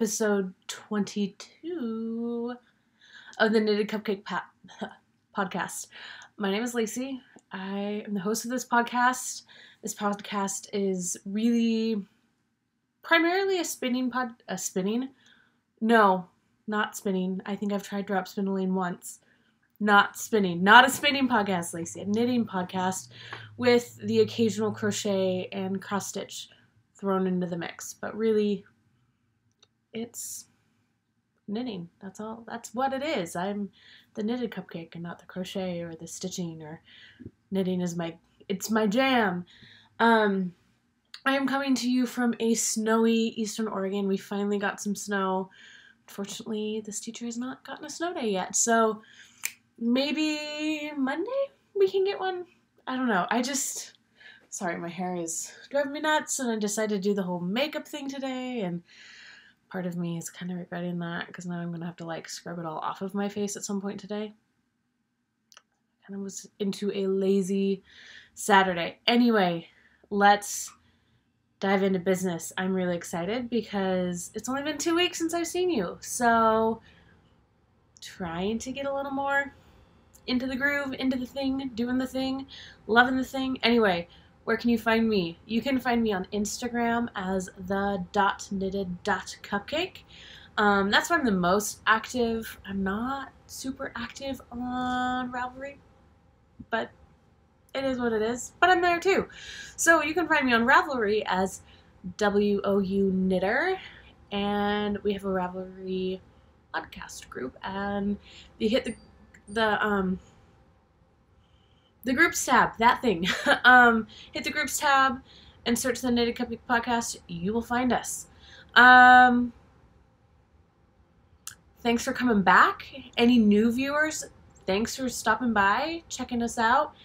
episode 22 of the Knitted Cupcake podcast. My name is Lacey. I am the host of this podcast. This podcast is really primarily a spinning. No, not spinning. I think I've tried drop spindling once. Not spinning. Not a spinning podcast, Lacey. A knitting podcast with the occasional crochet and cross stitch thrown into the mix. But really, it's knitting. That's all. That's what it is. I'm the knitted cupcake and not the crochet or the stitching or knitting is it's my jam. I am coming to you from a snowy Eastern Oregon. We finally got some snow. Unfortunately, this teacher has not gotten a snow day yet. So maybe Monday we can get one. I don't know. Sorry, my hair is driving me nuts and I decided to do the whole makeup thing today and part of me is kind of regretting that because now I'm going to have to scrub it all off of my face at some point today. Kind of was into a lazy Saturday. Anyway, let's dive into business. I'm really excited because it's only been 2 weeks since I've seen you. So trying to get a little more into the groove, into the thing, doing the thing, loving the thing. Anyway, where can you find me? You can find me on Instagram as the.knitted.cupcake. That's where I'm the most active. I'm not super active on Ravelry, but it is what it is. But I'm there too. So you can find me on Ravelry as WOU Knitter, and we have a Ravelry podcast group. And you hit the groups tab, that thing. Hit the groups tab and search the Knitted Cupcake podcast. You will find us. Thanks for coming back. Any new viewers, thanks for stopping by, checking us out.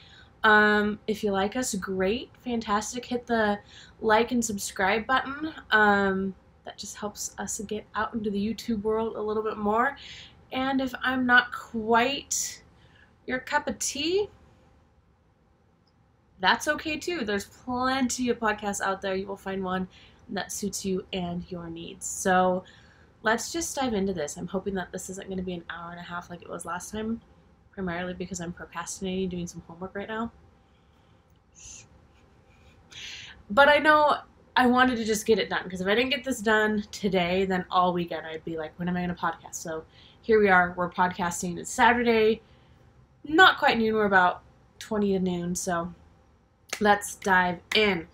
If you like us, great, fantastic. Hit the like and subscribe button. That just helps us get out into the YouTube world a little bit more. And if I'm not quite your cup of tea, that's okay too. There's plenty of podcasts out there. You will find one that suits you and your needs. So let's just dive into this. I'm hoping that this isn't going to be an hour and a half like it was last time, primarily because I'm procrastinating doing some homework right now. But I know I wanted to just get it done, because if I didn't get this done today, then all weekend I'd be like, when am I going to podcast? So here we are. We're podcasting. It's Saturday, not quite noon. We're about 20 to noon, so let's dive in.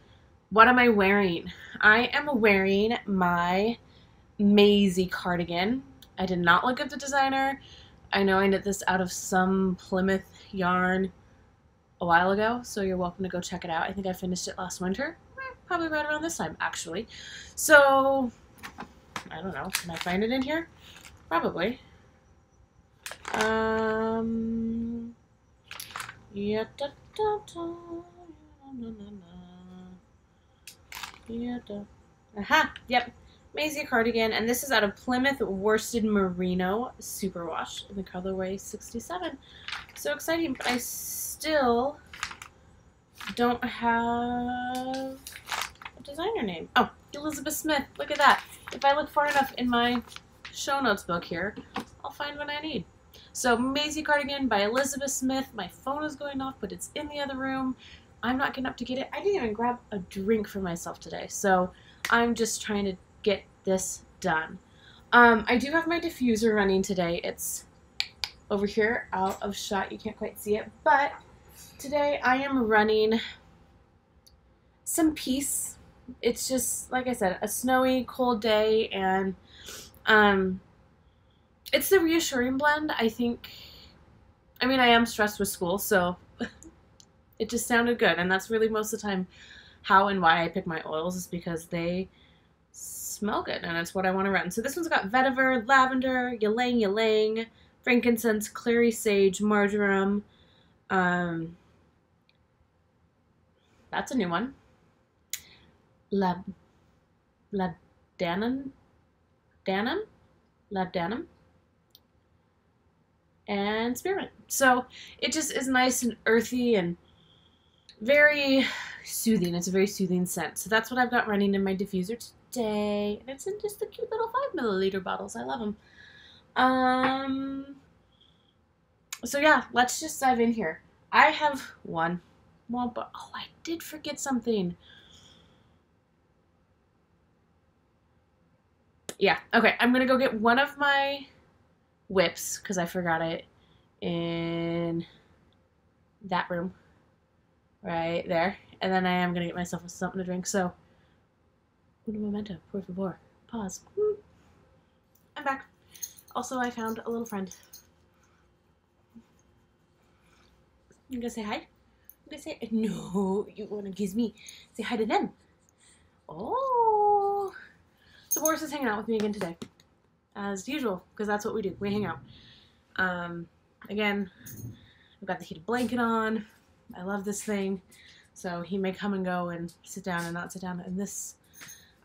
What am I wearing? I am wearing my Maisie cardigan. I did not look at the designer. I know I knit this out of some Plymouth yarn a while ago, so you're welcome to go check it out. I think I finished it last winter. Probably right around this time, actually. So, I don't know. Can I find it in here? Probably. Yeah, da, da, da. Aha! Yep. Maisie cardigan, and this is out of Plymouth worsted merino superwash in the colorway 67. So exciting, but I still don't have a designer name. Oh, Elizabeth Smith. Look at that. If I look far enough in my show notes book here, I'll find what I need. So Maisie cardigan by Elizabeth Smith. My phone is going off, but it's in the other room. I'm not getting up to get it. I didn't even grab a drink for myself today, so I'm just trying to get this done. I do have my diffuser running today. It's over here, out of shot. You can't quite see it, but today I am running some Peace. It's just, like I said, a snowy, cold day, and it's the reassuring blend. I am stressed with school, so it just sounded good, and that's really most of the time how and why I pick my oils, is because they smell good, and it's what I want to run. So this one's got vetiver, lavender, ylang ylang, frankincense, clary sage, marjoram. That's a new one. Labdanum, and spearmint. So it just is nice and earthy and very soothing. It's a very soothing scent. So that's what I've got running in my diffuser birthday. And it's in just the cute little 5 ml bottles. I love them. So yeah, let's just dive in here. I have one more, but oh, I did forget something. Yeah, okay, I'm gonna go get one of my whips because I forgot it in that room right there, and then I am gonna get myself something to drink. So, un momento, por favor, pause. I'm back. Also, I found a little friend. You gonna say hi? You gonna say no? You wanna kiss me? Say hi to them. Oh, so Boris is hanging out with me again today, as usual, because that's what we do. We hang out. Again, I've got the heated blanket on. I love this thing. So he may come and go and sit down and not sit down. And this,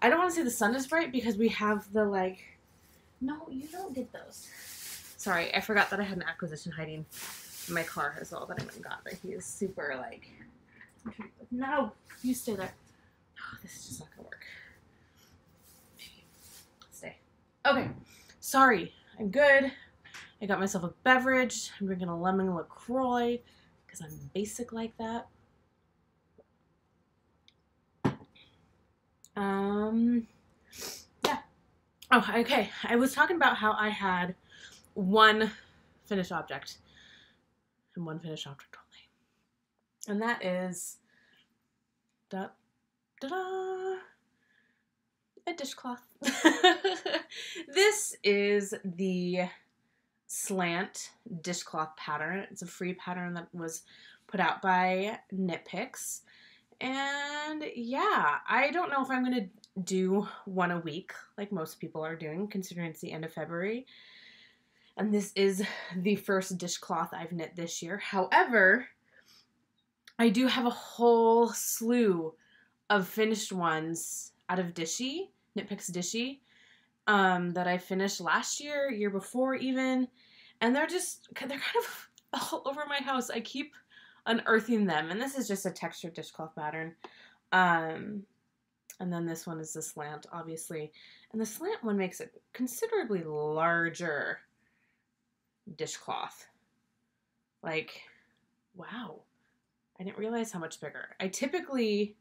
I don't want to say the sun is bright because we have the like, no, you don't get those. Sorry, I forgot that I had an acquisition hiding in my car as well that I went and got. But he is super like, no, you stay there. Oh, this is just not gonna work. Stay. Okay, sorry, I'm good. I got myself a beverage. I'm drinking a lemon LaCroix because I'm basic like that. Yeah. Oh, okay. I was talking about how I had one finished object and one finished object only. And that is a dishcloth. This is the slant dishcloth pattern. It's a free pattern that was put out by Knitpicks. And yeah, I don't know if I'm going to do one a week like most people are doing, considering it's the end of February. And this is the first dishcloth I've knit this year. However, I do have a whole slew of finished ones out of Knitpicks Dishy, that I finished last year, year before even. And they're kind of all over my house. I keep unearthing them, and this is just a textured dishcloth pattern. And then this one is the slant, obviously, and the slant one makes a considerably larger dishcloth. Like, wow, I didn't realize how much bigger. I typically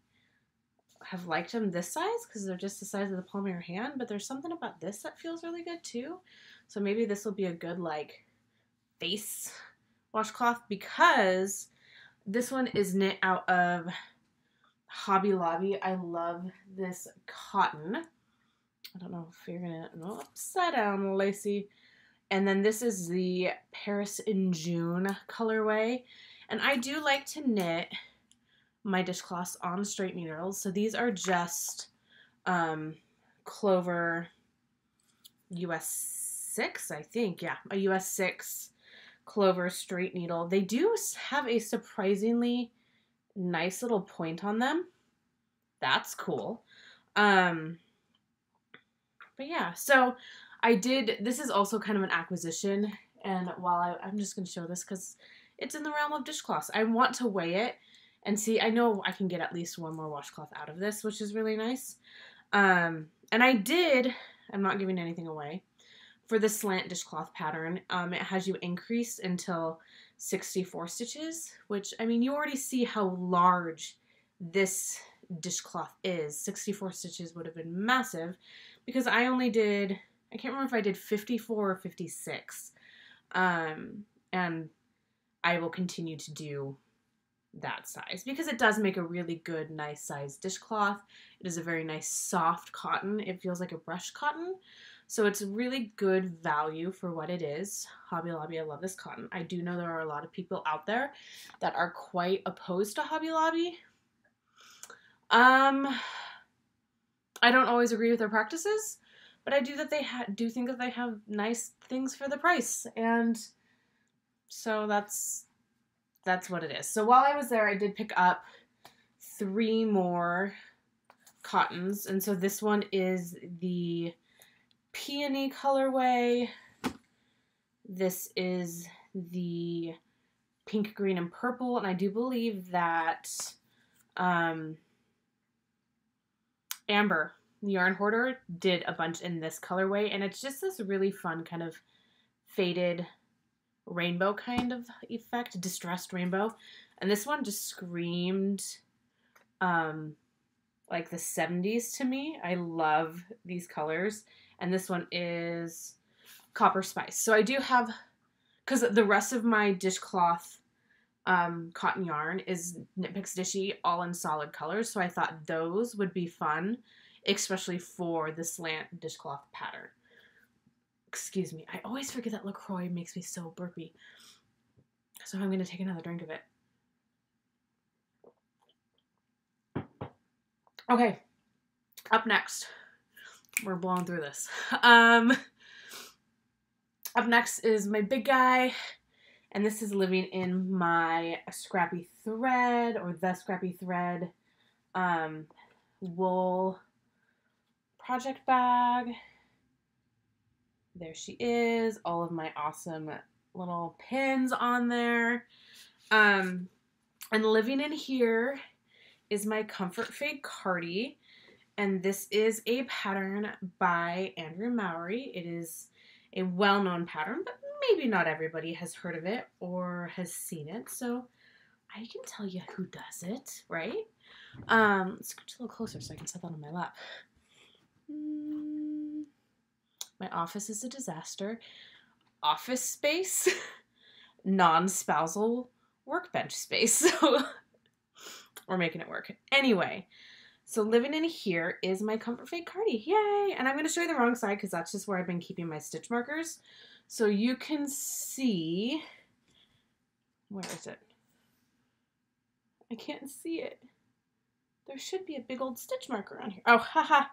have liked them this size because they're just the size of the palm of your hand, but there's something about this that feels really good too. So maybe this will be a good like face washcloth, because this one is knit out of Hobby Lobby. I love this cotton. I don't know if you're gonna, no, upside down, Lacey. And then this is the Paris in June colorway. And I do like to knit my dishcloths on straight needles. So these are just Clover US 6, I think. Yeah, a US 6 Clover straight needle. They do have a surprisingly nice little point on them. That's cool. But yeah, so this is also kind of an acquisition, and while I'm just going to show this because it's in the realm of dishcloths. I want to weigh it and see. I know I can get at least one more washcloth out of this, which is really nice. And I'm not giving anything away. For the slant dishcloth pattern, it has you increase until 64 stitches, which, I mean, you already see how large this dishcloth is. 64 stitches would have been massive, because I only did, I can't remember if I did 54 or 56. And I will continue to do that size because it does make a really good, nice size dishcloth. It is a very nice soft cotton. It feels like a brushed cotton. So it's really good value for what it is. Hobby Lobby, I love this cotton. I do know there are a lot of people out there that are quite opposed to Hobby Lobby. I don't always agree with their practices, but I do think that they have nice things for the price, and so that's what it is. So while I was there, I did pick up 3 more cottons, and so this one is the peony colorway. This is the pink, green, and purple, and I do believe that Amber Yarn Hoarder did a bunch in this colorway, and it's just this really fun kind of faded rainbow kind of effect, distressed rainbow. And this one just screamed like the 70s to me. I love these colors. And this one is Copper Spice. So I do have, because the rest of my dishcloth cotton yarn is Knit Picks Dishy, all in solid colors. So I thought those would be fun, especially for the slant dishcloth pattern. Excuse me. I always forget that LaCroix makes me so burpy. So I'm going to take another drink of it. Okay. Up next. We're blowing through this. Up next is my big guy. And this is living in my Scrappy Thread, or the Scrappy Thread wool project bag. There she is. All of my awesome little pins on there. And living in here is my Comfort Fade Cardi. And this is a pattern by Andrew Mowry. It is a well-known pattern, but maybe not everybody has heard of it or has seen it. So I can tell you who does it, right? Let's scooch a little closer so I can set that on my lap. My office is a disaster. Office space, non-spousal workbench space. So we're making it work. Anyway, so living in here is my Comfort Fade Cardi. Yay! And I'm going to show you the wrong side because that's just where I've been keeping my stitch markers. So you can see, where is it? I can't see it. There should be a big old stitch marker on here. Oh, haha,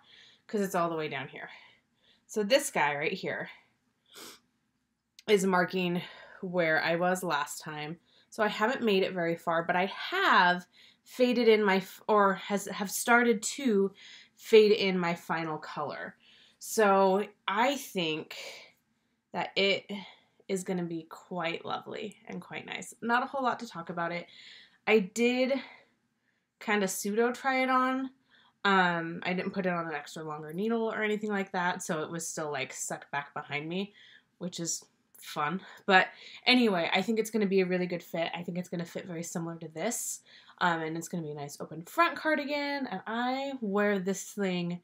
because it's all the way down here. So this guy right here is marking where I was last time. So I haven't made it very far, but I have faded in my, or have started to fade in my final color. So I think that it is going to be quite lovely and quite nice. Not a whole lot to talk about it. I did kind of pseudo try it on. I didn't put it on an extra longer needle or anything like that, so it was still like stuck back behind me, which is fun. But anyway, I think it's going to be a really good fit. I think it's going to fit very similar to this, and it's going to be a nice open front cardigan, and I wear this thing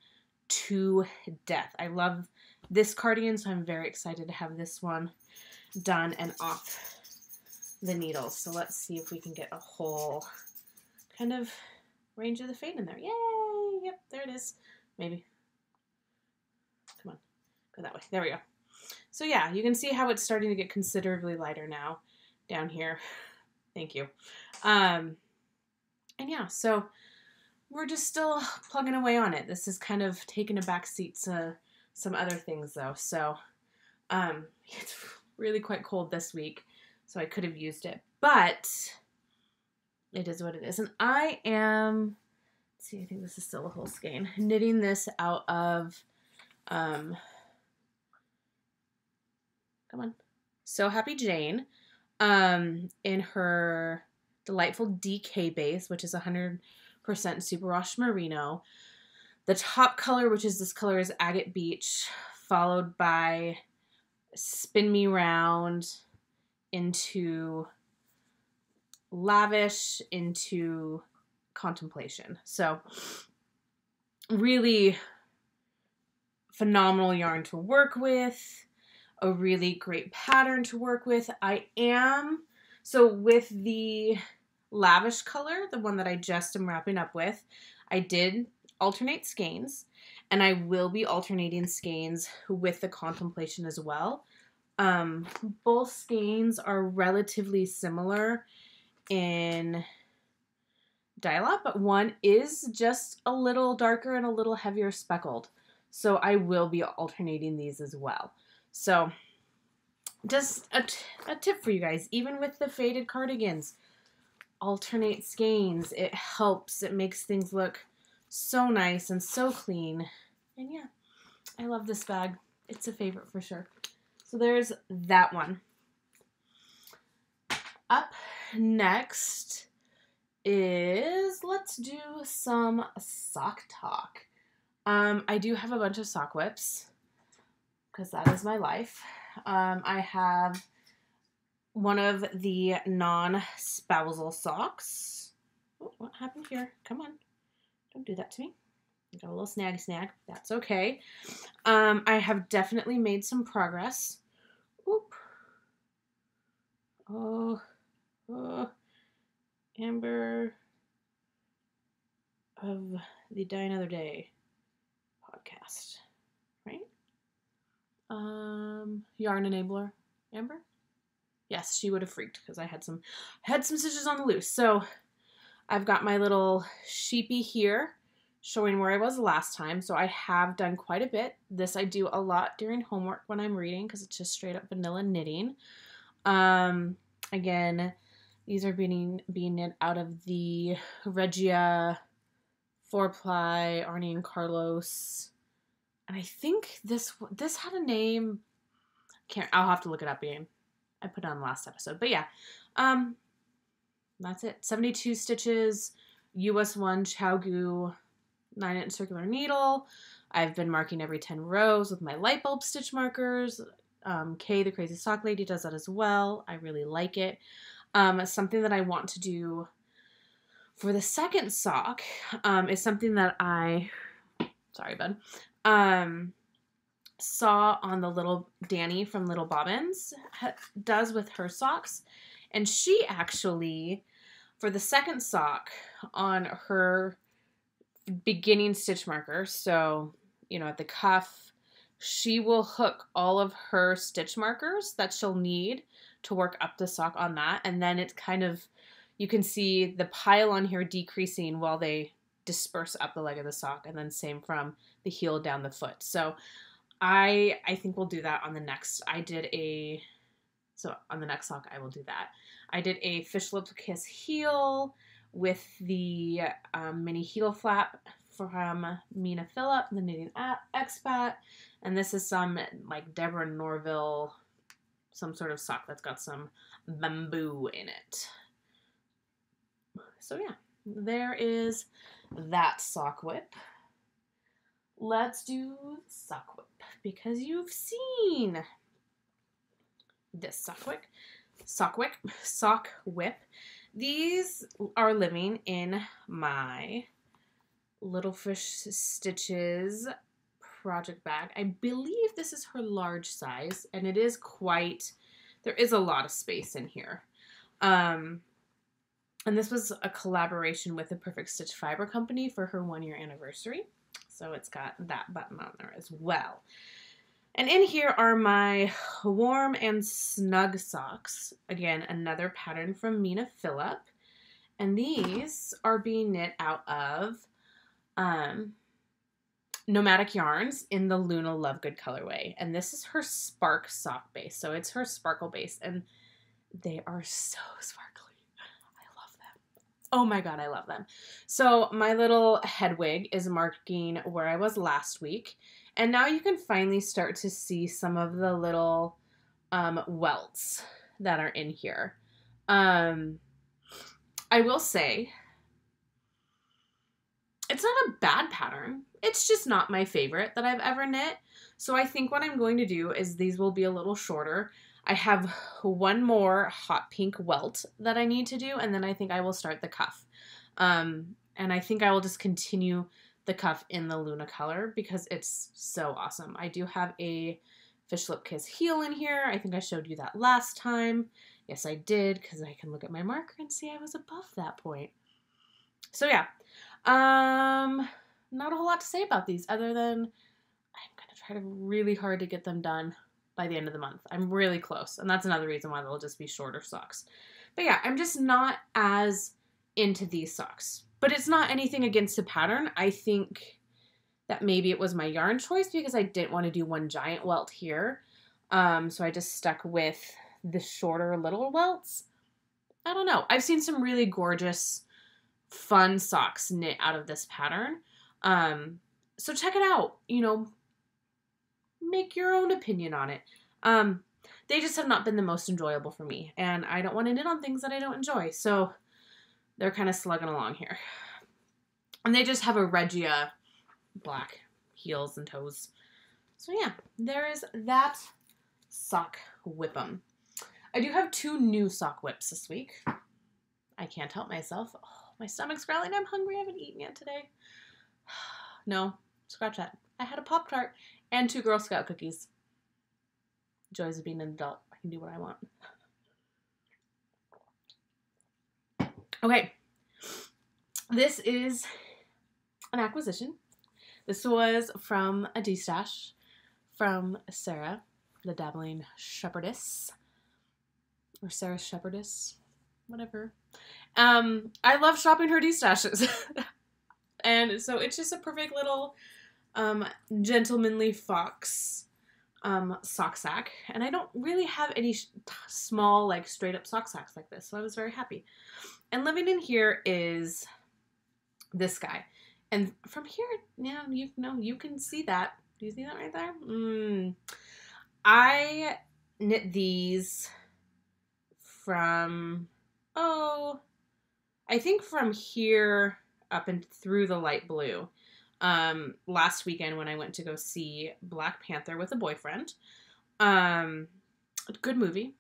to death. I love this cardigan, so I'm very excited to have this one done and off the needles. So let's see if we can get a whole kind of range of the fade in there. Yay! Yep, there it is. Maybe. Come on. Go that way. There we go. So yeah, you can see how it's starting to get considerably lighter now down here. Thank you. And yeah, so we're just still plugging away on it. This is kind of taking a back seat to some other things though. So it's really quite cold this week, so I could have used it, but it is what it is. And I am, let's see, I think this is still a whole skein, knitting this out of, come on, So Happy Jane, in her delightful DK base, which is 100% superwash merino. The top color, which is this color, is Agate Beach, followed by Spin Me Round into Lavish into Contemplation. So really phenomenal yarn to work with, a really great pattern to work with. So with the Lavish color, the one that I just am wrapping up with, I did alternate skeins, and I will be alternating skeins with the Contemplation as well. Both skeins are relatively similar in dye lot, but one is just a little darker and a little heavier speckled. So I will be alternating these as well. So just a tip for you guys, even with the faded cardigans, alternate skeins. It helps. It makes things look so nice and so clean. And yeah, I love this bag. It's a favorite for sure. So there's that one. Up next is, let's do some sock talk. I do have a bunch of sock whips because that is my life. I have one of the non-spousal socks. Oh, what happened here? Come on. Don't do that to me. I got a little snag. That's okay. I have definitely made some progress. Oop. Oh. Amber of the Die Another Day podcast, right? Yarn enabler, Amber? Yes, she would have freaked because I had some stitches on the loose. So I've got my little sheepy here showing where I was last time. So I have done quite a bit. This I do a lot during homework when I'm reading because it's just straight up vanilla knitting. Again, these are being knit out of the Regia 4-ply Arnie and Carlos. And I think this had a name. I'll have to look it up again. I put it on the last episode. But yeah, that's it. 72 stitches, US 1 ChowGoo 9-inch circular needle. I've been marking every 10 rows with my light bulb stitch markers. Kay, the Crazy Sock Lady, does that as well. I really like it. Something that I want to do for the second sock is something that sorry, bud, saw on the little Danny from Little Bobbins does with her socks. And she actually, for the second sock on her beginning stitch marker, so, at the cuff, she will hook all of her stitch markers that she'll need to work up the sock on that. And then it's kind of, you can see the pile on here decreasing while they disperse up the leg of the sock, and then same from the heel down the foot. So I think we'll do that on the next. So on the next sock, I will do that. I did a Fish Lip Kiss heel with the mini heel flap from Mina Phillip, the Knitting Expat. And this is some like Deborah Norville, some sort of sock that's got some bamboo in it. So yeah, there is that sock whip. Let's do sock whip because you've seen this sock whip. These are living in my Little Fish Stitches project bag. I believe this is her large size, and it is there is a lot of space in here. And this was a collaboration with the Perfect Stitch Fiber Company for her 1-year anniversary. So it's got that button on there as well. And in here are my warm and snug socks. Again, another pattern from Mina Phillip. And these are being knit out of Nomadic Yarns in the Luna Lovegood colorway. And this is her Spark sock base. So it's her sparkle base. And they are so sparkly. I love them. Oh my god, I love them. So my little head wig is marking where I was last week. And now you can finally start to see some of the little welts that are in here. I will say, it's not a bad pattern. It's just not my favorite that I've ever knit. So I think what I'm going to do is these will be a little shorter. I have one more hot pink welt that I need to do, and then I think I will start the cuff. And I think I will just continue the cuff in the Luna color because it's so awesome. I do have a Fish Lip Kiss heel in here. I think I showed you that last time. Yes, I did, because I can look at my marker and see I was above that point. So yeah, not a whole lot to say about these other than I'm going to try really hard to get them done by the end of the month. I'm really close, and that's another reason why they'll just be shorter socks. But yeah, I'm just not as into these socks. But it's not anything against the pattern. I think that maybe it was my yarn choice because I didn't want to do one giant welt here. So I just stuck with the shorter little welts. I don't know. I've seen some really gorgeous, fun socks knit out of this pattern. So check it out. Make your own opinion on it. They just have not been the most enjoyable for me. And I don't want to knit on things that I don't enjoy. So they're kind of slugging along here. And they just have a Regia black heels and toes. So yeah, there is that sock whip-em. I do have 2 new sock whips this week. I can't help myself. Oh, my stomach's growling. I'm hungry. I haven't eaten yet today. No, scratch that. I had a Pop-Tart and 2 Girl Scout cookies. Joys of being an adult. I can do what I want. Okay. This is an acquisition. This was from a D-stash from Sarah, the Dabbling Shepherdess. Or Sarah Shepherdess. Whatever. I love shopping her D-stashes. And so it's just a perfect little gentlemanly fox sock sack. And I don't really have any small, like, straight up sock sacks like this. So I was very happy. And living in here is this guy. And from here, yeah, you can see that. Do you see that right there? I knit these from, I think from here up and through the light blue. Last weekend when I went to go see Black Panther with a boyfriend. Good movie.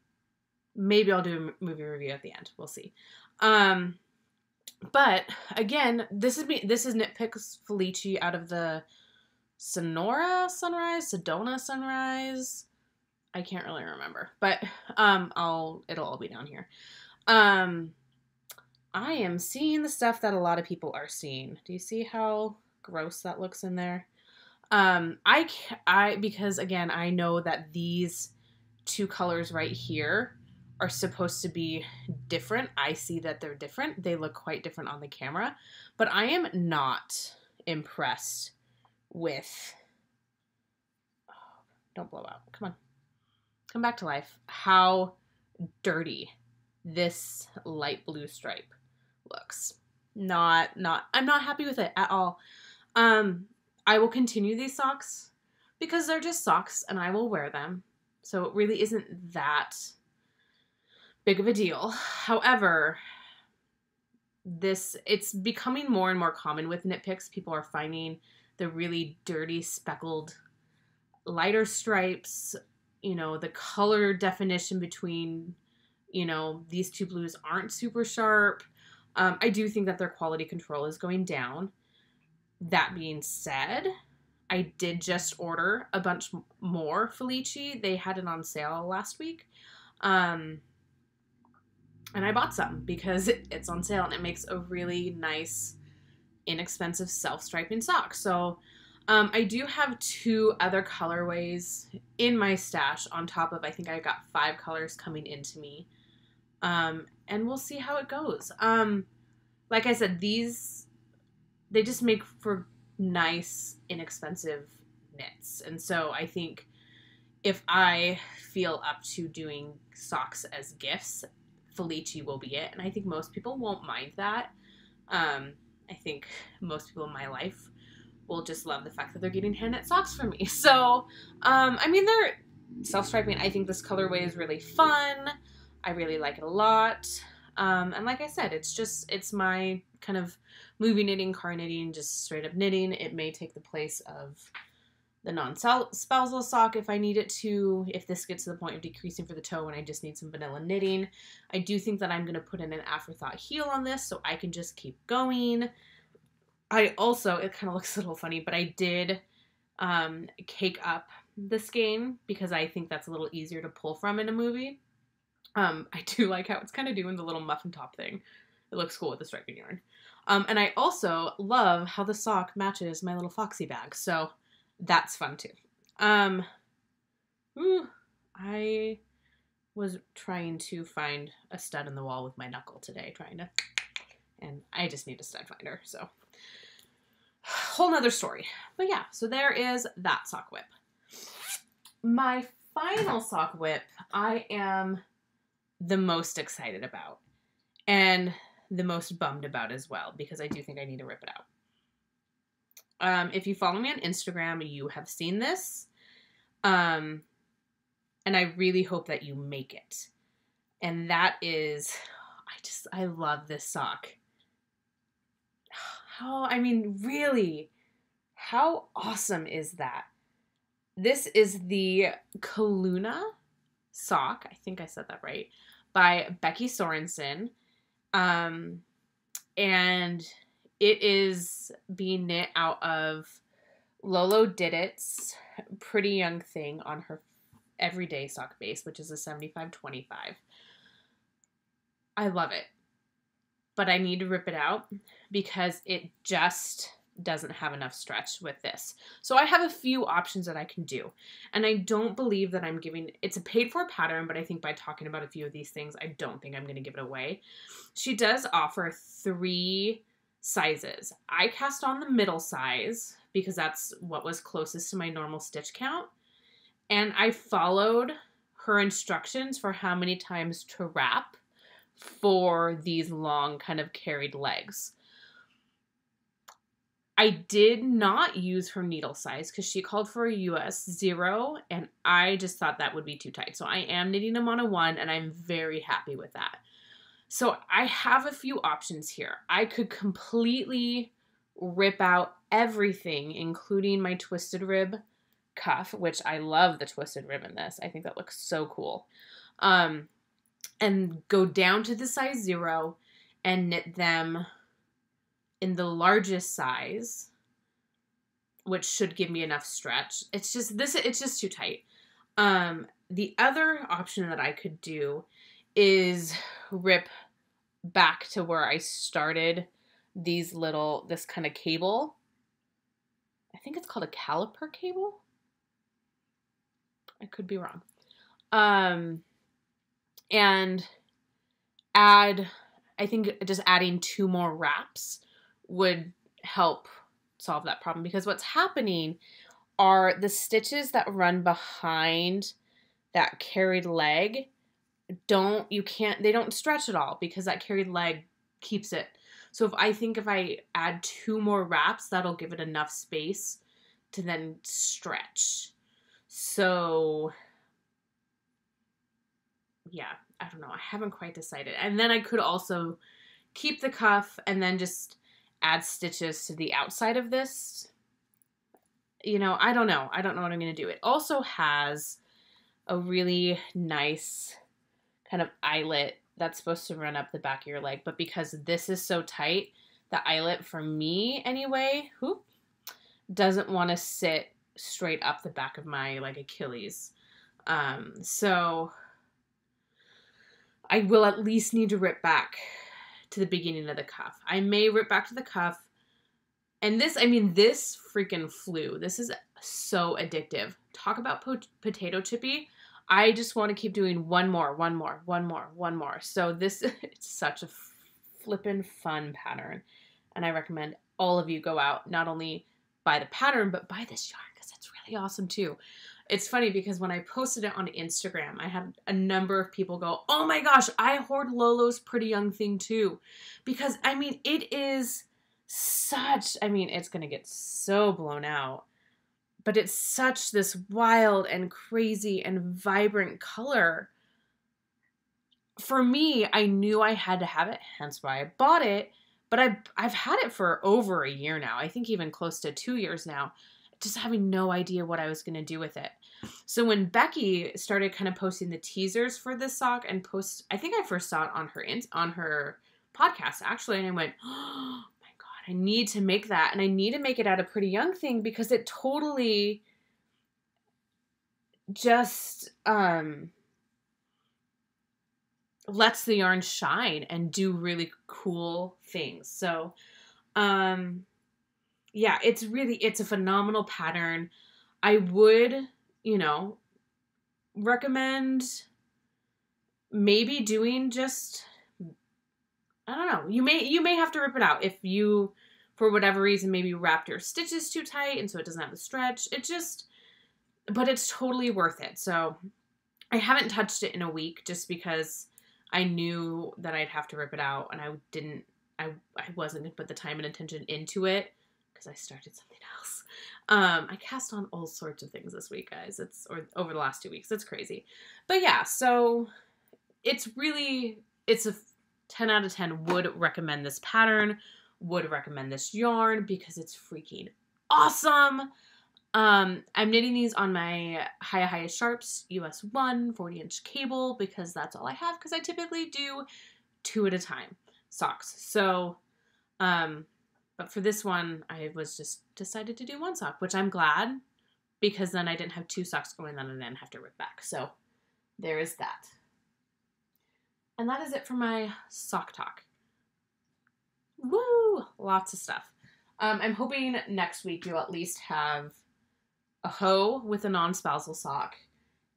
Maybe I'll do a movie review at the end. We'll see. But again, this is Nitpicks Felici out of the Sedona Sunrise. I can't really remember, but it'll all be down here. I am seeing the stuff that a lot of people are seeing. Do you see how gross that looks in there? Because again, I know that these 2 colors right here are supposed to be different. I see that they're different. They look quite different on the camera, but I am not impressed with, don't blow out. Come on. Come back to life. How dirty this light blue stripe looks. I'm not happy with it at all. I will continue these socks because they're just socks and I will wear them. So it really isn't that big of a deal. However, it's becoming more and more common with Nitpicks. People are finding the really dirty speckled lighter stripes. You know, the color definition between, these 2 blues aren't super sharp. I do think that their quality control is going down. That being said, I did just order a bunch more Felici. They had it on sale last week. And I bought some because it's on sale and it makes a really nice, inexpensive self-striping sock. So I do have 2 other colorways in my stash on top of, I think I got 5 colors coming into me. And we'll see how it goes. Like I said, they just make for nice, inexpensive knits. And so I think if I feel up to doing socks as gifts, Felici will be it. And I think most people won't mind that. I think most people in my life will just love the fact that they're getting hand knit socks from me. So, they're self-striping. I think this colorway is really fun. I really like it a lot. And like I said, it's my kind of movie knitting, car knitting, just straight up knitting. It may take the place of the non-spousal sock if I need it to, if this gets to the point of decreasing for the toe and I just need some vanilla knitting. I do think that I'm going to put in an afterthought heel on this so I can just keep going. It kind of looks a little funny, but I did cake up the skein because I think that's a little easier to pull from in a movie. I do like how it's kind of doing the little muffin top thing. It looks cool with the striping yarn. And I also love how the sock matches my little Foxy bag. So that's fun too. I was trying to find a stud in the wall with my knuckle today, and I just need a stud finder. So whole nother story. But yeah, so there is that sock whip. My final sock whip, I am the most excited about and the most bummed about as well, because I do think I need to rip it out. If you follow me on Instagram, you have seen this. And I really hope that you make it. And that is, I love this sock. Really, How awesome is that? This is the Kaluna sock, I think I said that right, by Becky Sorensen. And it is being knit out of Lolo Did It's Pretty Young Thing on her everyday sock base, which is a 75-25. I love it. But I need to rip it out because it just doesn't have enough stretch with this. So I have a few options that I can do. And I don't believe that I'm giving, it's a paid for pattern, but I think by talking about a few of these things, I don't think I'm going to give it away. She does offer 3 sizes. I cast on the middle size because that's what was closest to my normal stitch count. And I followed her instructions for how many times to wrap for these long kind of carried legs. I did not use her needle size because she called for a US 0 and I just thought that would be too tight. So I am knitting them on a 1 and I'm very happy with that. So I have a few options here. I could completely rip out everything, including my twisted rib cuff, which I love the twisted rib in this. I think that looks so cool. And go down to the size 0 and knit them in the largest size, which should give me enough stretch. It's just too tight. The other option that I could do is rip back to where I started this kind of cable. I think it's called a caliper cable. I could be wrong. And I think just adding 2 more wraps would help solve that problem, because what's happening are the stitches that run behind that carried leg they don't stretch at all because that carried leg keeps it. So if I add 2 more wraps, that'll give it enough space to then stretch. So yeah, I don't know. I haven't quite decided. And then I could also keep the cuff and then just add stitches to the outside of this. You know, I don't know. I don't know what I'm going to do. It also has a really nice kind of eyelet that's supposed to run up the back of your leg. But because this is so tight, the eyelet, for me anyway, doesn't want to sit straight up the back of my Achilles. So I will at least need to rip back to the beginning of the cuff. I may rip back to the cuff. And this freaking flew. This is so addictive. Talk about potato chippy. I just want to keep doing one more. So this is such a flippin' fun pattern. And I recommend all of you go out, not only buy the pattern, but buy this yarn because it's really awesome too. It's funny because when I posted it on Instagram, I had a number of people go, oh my gosh, I hoard Lolo's Pretty Young Thing too. Because, it is it's going to get so blown out. But it's such this wild and crazy and vibrant color. For me, I knew I had to have it, hence why I bought it. But I've had it for over a year now. I think even close to 2 years now. Just having no idea what I was going to do with it. So when Becky started kind of posting the teasers for this sock I think I first saw it on her podcast actually, and I went, oh my God, I need to make that, and I need to make it out a Pretty Young Thing because it totally just lets the yarn shine and do really cool things. So yeah, it's a phenomenal pattern. I would, recommend maybe doing just, I don't know, you may have to rip it out if you, for whatever reason, maybe wrapped your stitches too tight and so it doesn't have the stretch. But it's totally worth it. So I haven't touched it in a week just because I knew that I'd have to rip it out, and I wasn't going to put the time and attention into it because I started something else. I cast on all sorts of things this week, guys. Or over the last 2 weeks. It's crazy. But yeah, so it's a 10 out of 10. Would recommend this pattern. Would recommend this yarn because it's freaking awesome. I'm knitting these on my Hiya Sharps US 1 40-inch cable because that's all I have, because I typically do 2 at a time socks. So, but for this one, I was just decided to do 1 sock, which I'm glad, because then I didn't have 2 socks going on and then have to rip back. So there is that. And that is it for my sock talk. Woo! Lots of stuff. I'm hoping next week you'll at least have a hoe with a non-spousal sock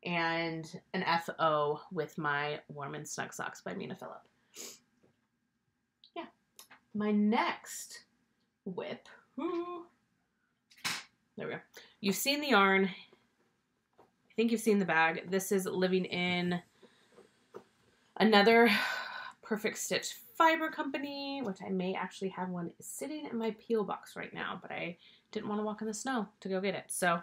and an FO with my Warm and Snug Socks by Mina Phillip. Yeah. My next whip. There we go. You've seen the yarn. I think you've seen the bag. This is living in another Perfect Stitch fiber company, which I may actually have one sitting in my peel box right now, but I didn't want to walk in the snow to go get it. So,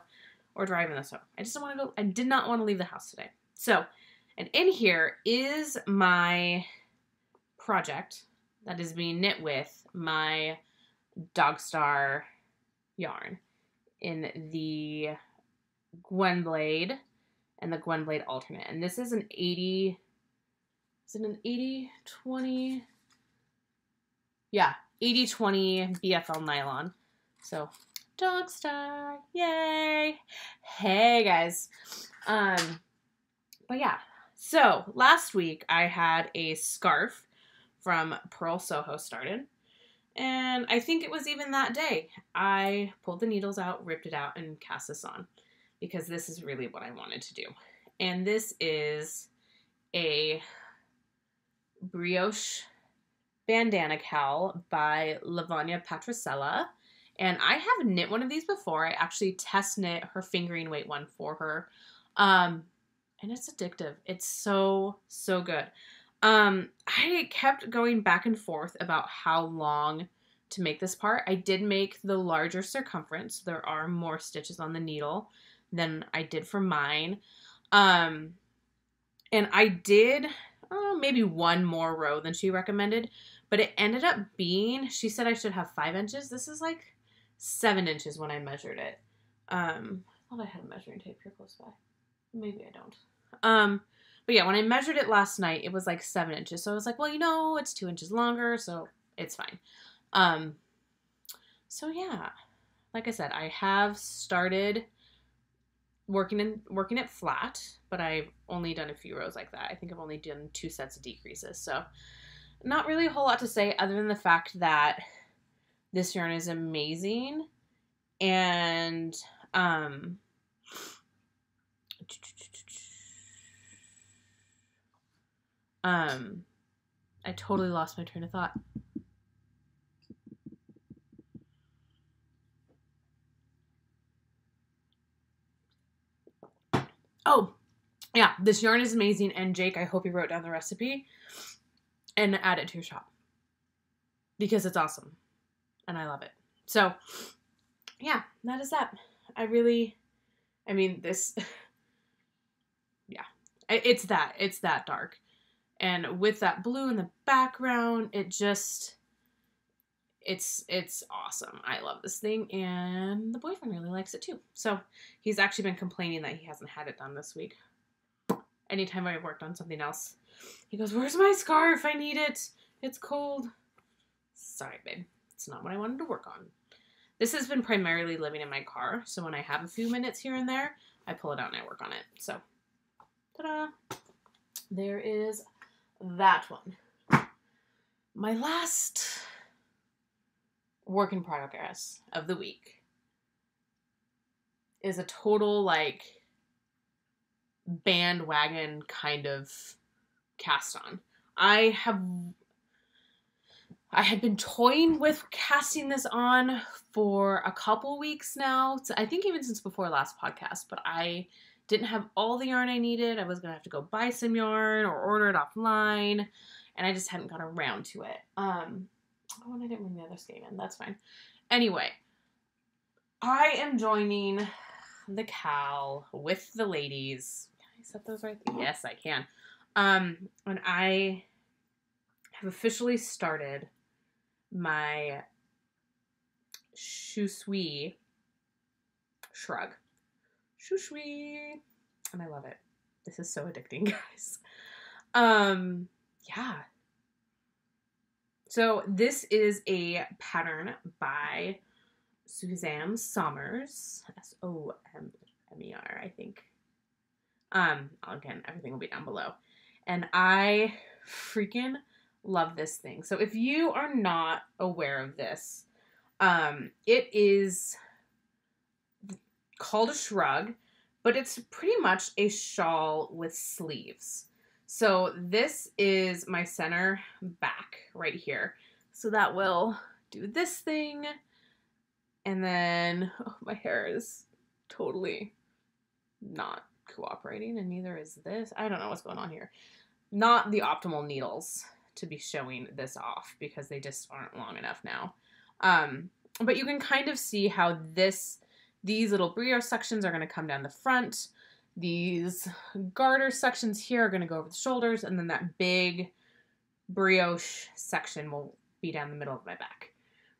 or drive in the snow. I just don't want to go. I did not want to leave the house today. So, and in here is my project that is being knit with my Dog Star yarn in the Gwen Blade and the Gwen Blade alternate. And this is an 80, is it an 80-20? Yeah, 80-20 BFL nylon. So, Dog Star, yay! Hey guys. But yeah, so last week I had a scarf from Pearl Soho started. And I think it was even that day I pulled the needles out, ripped it out, and cast this on, because this is really what I wanted to do. And this is a Brioche bandana cowl by Lavanya Patricella. And I have knit one of these before. I actually test knit her fingering weight one for her. And it's addictive. It's so, so good. I kept going back and forth about how long to make this part. I did make the larger circumference. There are more stitches on the needle than I did for mine. And I did maybe 1 more row than she recommended, but it ended up being, she said I should have 5 inches. This is like 7 inches when I measured it. I thought I had a measuring tape here close by. Maybe I don't. But yeah, when I measured it last night, it was like 7 inches. So I was like, well, you know, it's 2 inches longer, so it's fine. So yeah, like I said, I have started working it flat, but I've only done a few rows like that. I think I've only done 2 sets of decreases. So not really a whole lot to say other than the fact that this yarn is amazing. And, I totally lost my train of thought. Oh, yeah, this yarn is amazing, and Jake, I hope you wrote down the recipe and add it to your shop, because it's awesome, and I love it. So, yeah, that is that. I mean, this, yeah, it's that dark. And with that blue in the background, it's awesome. I love this thing, and the boyfriend really likes it too. So he's actually been complaining that he hasn't had it done this week. Anytime I've worked on something else, he goes, "Where's my scarf? I need it. It's cold." Sorry, babe. It's not what I wanted to work on. This has been primarily living in my car, so when I have a few minutes here and there, I pull it out and I work on it. So, ta-da! There is that one. My last work in progress of the week is a total, like, bandwagon kind of cast on. I had been toying with casting this on for a couple weeks now. So I think even since before last podcast, but I didn't have all the yarn I needed. I was going to have to go buy some yarn or order it offline, and I just hadn't got around to it. Oh, and I didn't bring the other skein in. That's fine. Anyway, I am joining the cowl with the ladies. Can I set those right? Yes, I can. And I have officially started my Chou Sui Shrug. Shoo-shwee. And I love it. This is so addicting, guys. Yeah. So this is a pattern by Suzanne Somers. Somer, I think. Again, everything will be down below. And I freaking love this thing. So if you are not aware of this, it is called a shrug, but it's pretty much a shawl with sleeves. So this is my center back right here. So that will do this thing. And then, oh, my hair is totally not cooperating, and neither is this. I don't know what's going on here. Not the optimal needles to be showing this off because they just aren't long enough now. But you can kind of see how these little brioche sections are going to come down the front. These garter sections here are going to go over the shoulders, and then that big brioche section will be down the middle of my back,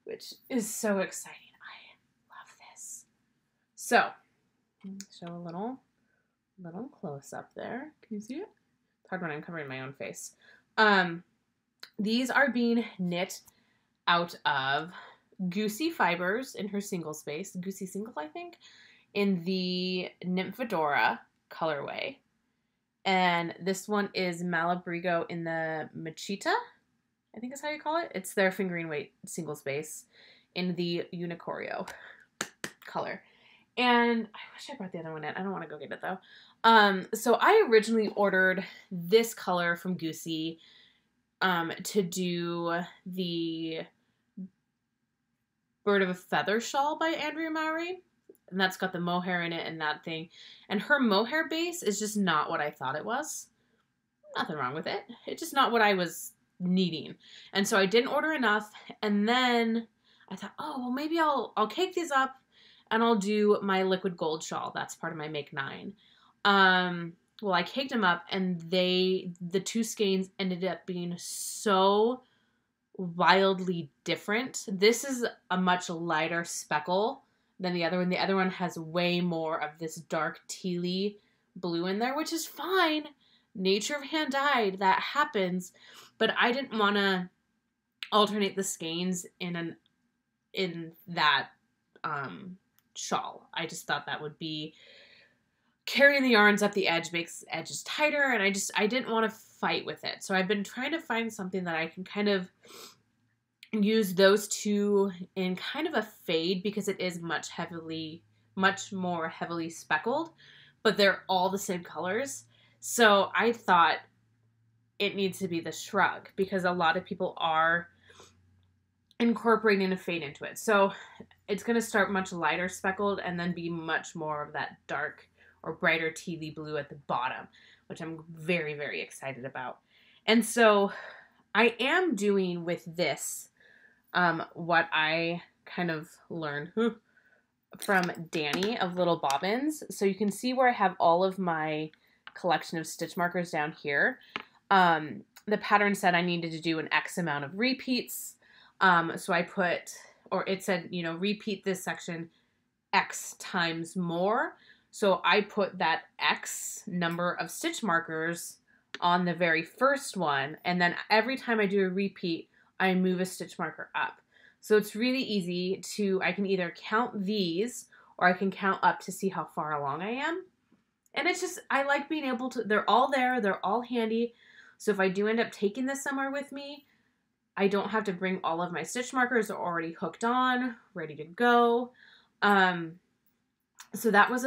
which is so exciting. I love this. So, show a little close up there. Can you see it? It's hard when I'm covering my own face. These are being knit out of Goosey fibers in her single space, Goosey single, I think, in the Nymphadora colorway. And this one is Malabrigo in the Machita, I think is how you call it. It's their fingering weight single space in the Unicorio color. And I wish I brought the other one in. I don't want to go get it though. So I originally ordered this color from Goosey to do the Bird of a Feather shawl by Andrea Mowry. And that's got the mohair in it and that thing. And her mohair base is just not what I thought it was. Nothing wrong with it. It's just not what I was needing. And so I didn't order enough. And then I thought, oh, well, maybe I'll cake these up and I'll do my liquid gold shawl. That's part of my Make 9. Well, I caked them up and the two skeins ended up being so wildly different. This is a much lighter speckle than the other one. The other one has way more of this dark tealy blue in there, which is fine. Nature of hand dyed, that happens. But I didn't want to alternate the skeins in that shawl. I just thought that would be carrying the yarns up the edge, makes edges tighter, and I didn't want to fight with it. So I've been trying to find something that I can kind of use those two in kind of a fade, because it is much more heavily speckled, but they're all the same colors. So I thought it needs to be the shrug, because a lot of people are incorporating a fade into it. So it's going to start much lighter speckled and then be much more of that dark or brighter tealy blue at the bottom, which I'm very, very excited about. And so I am doing with this what I kind of learned from Danny of Little Bobbins. So you can see where I have all of my collection of stitch markers down here. The pattern said I needed to do an X amount of repeats. So I put, or it said, you know, repeat this section X times more. So I put that X number of stitch markers on the very first one, and then every time I do a repeat, I move a stitch marker up. So it's really easy I can either count these, or I can count up to see how far along I am. And it's just, I like being able to, they're all there, they're all handy. So if I do end up taking this somewhere with me, I don't have to bring all of my stitch markers. They're already hooked on, ready to go. So that was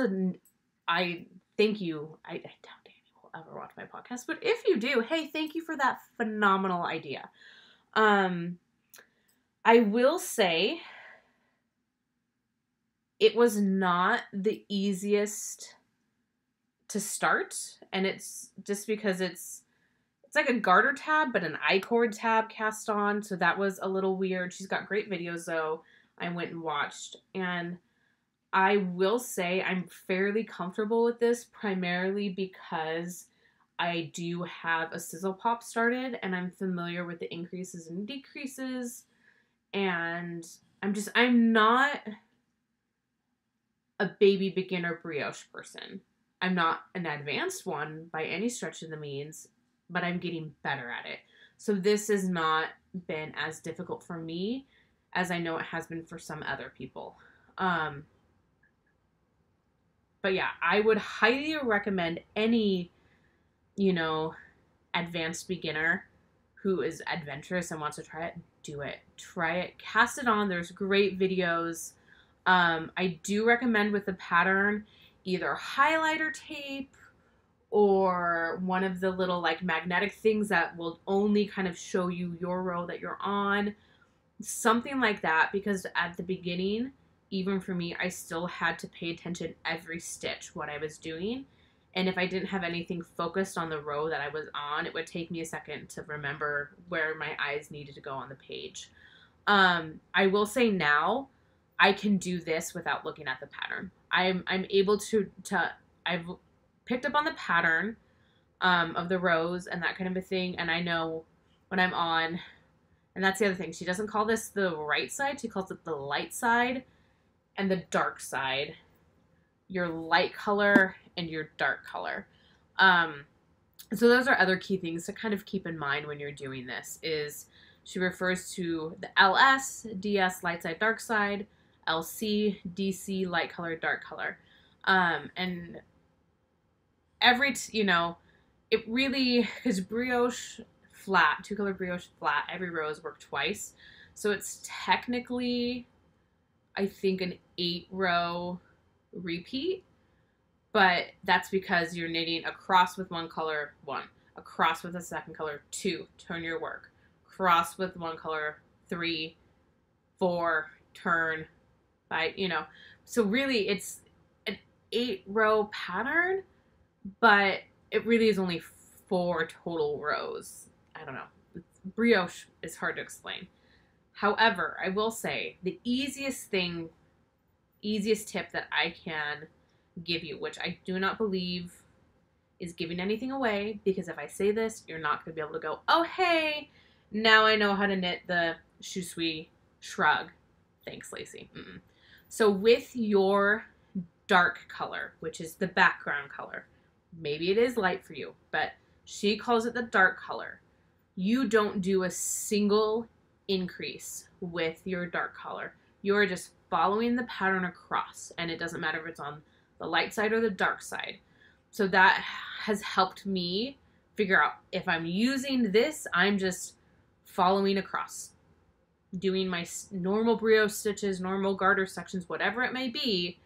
I thank you. I doubt Danny will ever watch my podcast, but if you do, hey, thank you for that phenomenal idea. I will say it was not the easiest to start, and it's just because it's like a garter tab, but an I-cord tab cast on, so that was a little weird. She's got great videos, though. I went and watched, and I will say I'm fairly comfortable with this, primarily because I do have a sizzle pop started, and I'm familiar with the increases and decreases, and I'm not, a baby beginner brioche person. I'm not an advanced one by any stretch of the means, but I'm getting better at it. So this has not been as difficult for me as I know it has been for some other people. But yeah, I would highly recommend any, you know, advanced beginner who is adventurous and wants to try it, do it. Try it. Cast it on. There's great videos. I do recommend with the pattern either highlighter tape or one of the little like magnetic things that will only kind of show you your row that you're on. Something like that, because at the beginning, even for me, I still had to pay attention every stitch what I was doing. And if I didn't have anything focused on the row that I was on, it would take me a second to remember where my eyes needed to go on the page. I will say now, I can do this without looking at the pattern. I'm able to I've picked up on the pattern of the rows and that kind of a thing, and I know when I'm on, and that's the other thing. She doesn't call this the right side. She calls it the light side and the dark side. Your light color and your dark color. So those are other key things to kind of keep in mind when you're doing this. Is she refers to the LS, DS, light side, dark side, LC, DC, light color, dark color. And every, it really, because brioche flat, 2-color brioche flat, every row is worked twice. So it's technically, I think, an 8-row repeat, but that's because you're knitting across with one color, 1, across with a second color, 2, turn your work, cross with one color, 3, 4, turn, 5, So really it's an 8-row pattern, but it really is only 4 total rows. I don't know. Brioche is hard to explain. However, I will say the easiest tip that I can give you, which I do not believe is giving anything away, because if I say this, you're not going to be able to go, oh, hey, now I know how to knit the Shrug. Thanks, Lacey. So with your dark color, which is the background color, maybe it is light for you, but she calls it the dark color. You don't do a single increase with your dark color. You're just following the pattern across, and it doesn't matter if it's on the light side or the dark side. So that has helped me figure out if I'm using this, I'm just following across, doing my normal brioche stitches, normal garter sections, whatever it may be.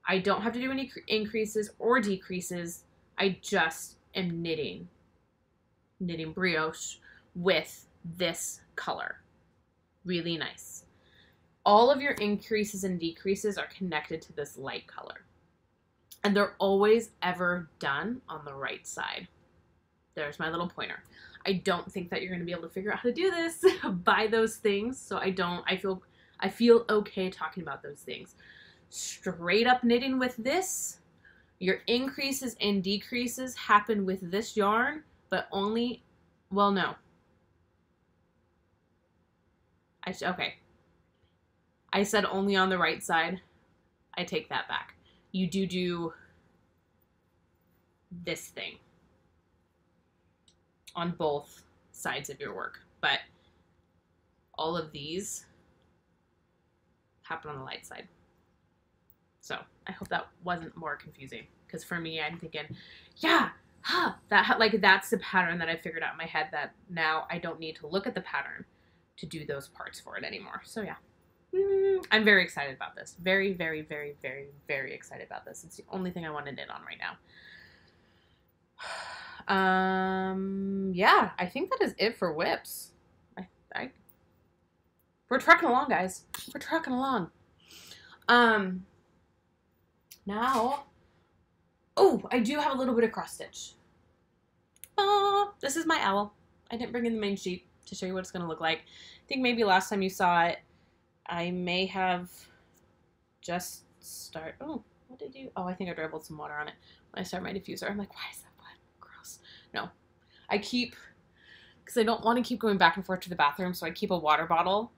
I don't have to do any increases or decreases. I just am knitting brioche with this color. Really nice. All of your increases and decreases are connected to this light color. And they're always ever done on the right side. There's my little pointer. I don't think that you're going to be able to figure out how to do this by those things. So I feel okay talking about those things. Straight up knitting with this, your increases and decreases happen with this yarn, but only, well, no. Okay. I said only on the right side. I take that back. You do this thing on both sides of your work, but all of these happen on the light side. So I hope that wasn't more confusing, because for me, I'm thinking, yeah, that's the pattern that I figured out in my head, that now I don't need to look at the pattern to do those parts for it anymore. So yeah, I'm very excited about this. Very, very, very, very, very excited about this. It's the only thing I want to knit on right now. Yeah, I think that is it for whips. We're trucking along, guys. We're trucking along. Now, I do have a little bit of cross stitch. This is my owl. I didn't bring in the main sheet to show you what it's going to look like. I think maybe last time you saw it, I may have just what did you? Oh, I think I dribbled some water on it when I started my diffuser. I'm like, why is that wet? Gross. No, because I don't want to keep going back and forth to the bathroom, so I keep a water bottle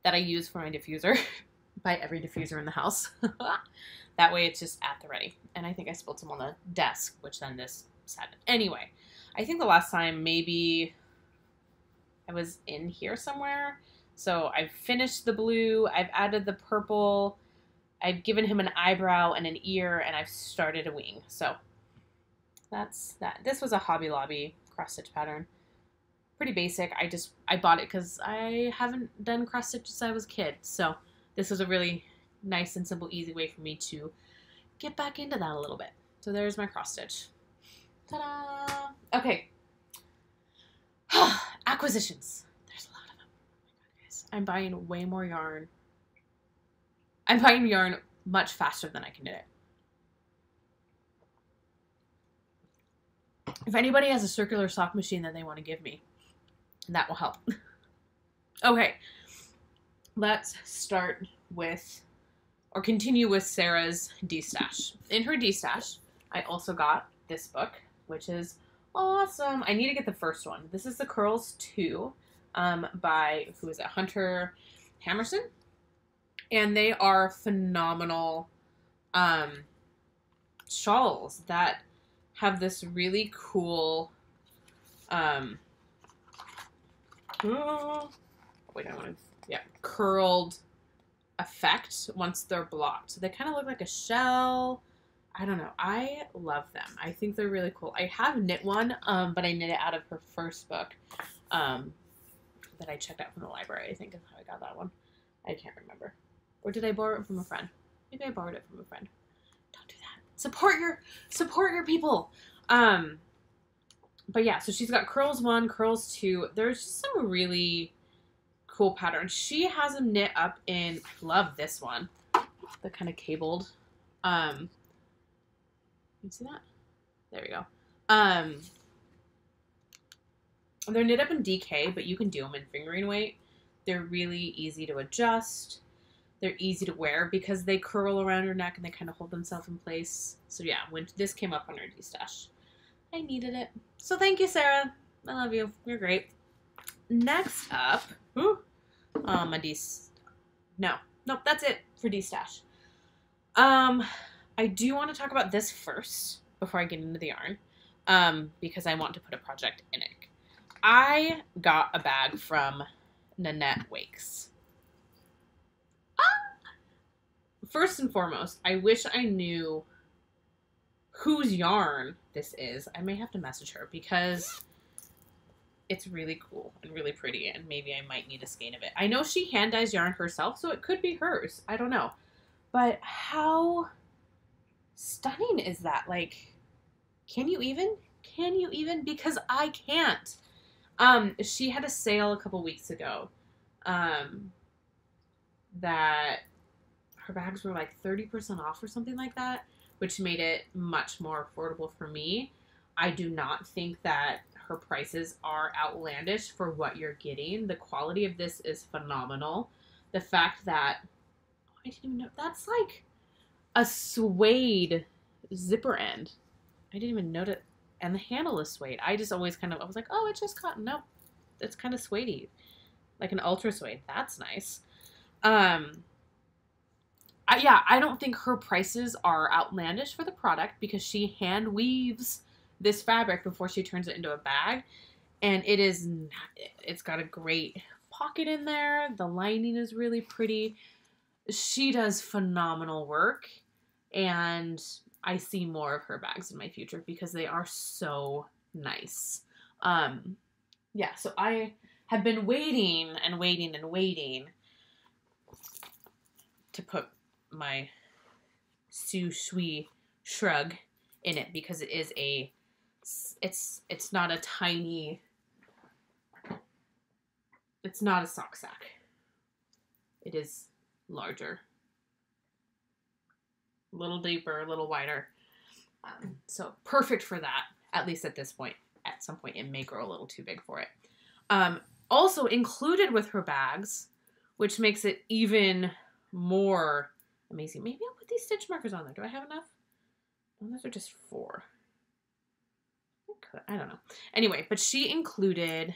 that I use for my diffuser. Buy every diffuser in the house. That way it's just at the ready. And I think I spilled some on the desk, which then this sat in. Anyway, I think the last time maybe I was in here somewhere. So I've finished the blue. I've added the purple. I've given him an eyebrow and an ear, and I've started a wing. So that's that. This was a Hobby Lobby cross-stitch pattern. Pretty basic. I bought it because I haven't done cross-stitch since I was a kid. So this was a really nice and simple, easy way for me to get back into that a little bit. So there's my cross-stitch. Ta-da! Okay. Acquisitions. There's a lot of them. Oh my God, guys. I'm buying way more yarn. I'm buying yarn much faster than I can knit it. If anybody has a circular sock machine that they want to give me, that will help. Okay. Let's start with, or continue with Sarah's D-stash. In her D-stash, I also got this book, which is awesome. I need to get the first one. This is the Curls 2 by, who is it, Hunter Hammerson. And they are phenomenal shawls that have this really cool, curled effect once they're blocked. So they kind of look like a shell. I don't know. I love them. I think they're really cool. I have knit one, but I knit it out of her first book that I checked out from the library. I think is how I got that one. I can't remember. Or did I borrow it from a friend? Maybe I borrowed it from a friend. Don't do that. Support your people. But yeah, so she's got Curls 1, Curls 2. There's just some really cool patterns. She has them knit up in, I love this one. The kind of cabled. You see that? There we go. They're knit up in DK, but you can do them in fingering weight. They're really easy to adjust. They're easy to wear because they curl around your neck and they kind of hold themselves in place. So yeah, when this came up on her D-stash, I needed it. So thank you, Sarah. I love you. You're great. Next up, my nope, that's it for D-stash. I do want to talk about this first before I get into the yarn, because I want to put a project in it. I got a bag from Nanette Wakes. First and foremost, I wish I knew whose yarn this is. I may have to message her because it's really cool and really pretty, and maybe I might need a skein of it. I know she hand dyes yarn herself, so it could be hers. I don't know. But how stunning is that? Like, can you even? Can you even? Because I can't. She had a sale a couple weeks ago that her bags were like 30% off or something like that, which made it much more affordable for me. I do not think that her prices are outlandish for what you're getting. The quality of this is phenomenal. The fact that, I didn't even know, that's like a suede zipper end. I didn't even notice. And the handle is suede. I just always I was like, oh, it's just cotton. Nope. It's kind of suede-y. Like an ultra suede. That's nice. I don't think her prices are outlandish for the product because she hand weaves this fabric before she turns it into a bag. And it's got a great pocket in there. The lining is really pretty. She does phenomenal work. And I see more of her bags in my future because they are so nice. So I have been waiting and waiting and waiting to put my Sue Shui Shrug in it because it is it's not a tiny, it's not a sock sack. It is larger. A little deeper, a little wider. So perfect for that, at least at this point. At some point, it may grow a little too big for it. Also included with her bags, which makes it even more amazing. Maybe I'll put these stitch markers on there. Do I have enough? Oh, those are just 4. I don't know. Anyway, but she included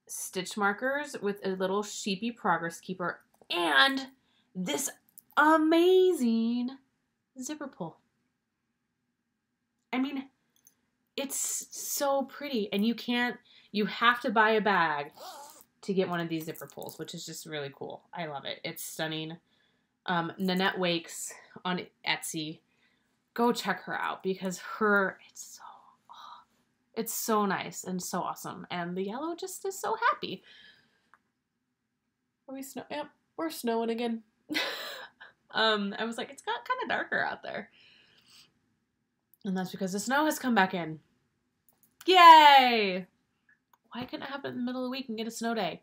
stitch markers with a little sheepy progress keeper and this amazing zipper pull. I mean, it's so pretty, and you have to buy a bag to get one of these zipper pulls, which is just really cool. I love it. It's stunning. Nanette Wakes on Etsy. Go check her out because it's so nice and so awesome. And the yellow just is so happy. Are we snow? Yep, we're snowing again. I was like, it's got kind of darker out there. And that's because the snow has come back in. Yay! Why couldn't it happen in the middle of the week and get a snow day?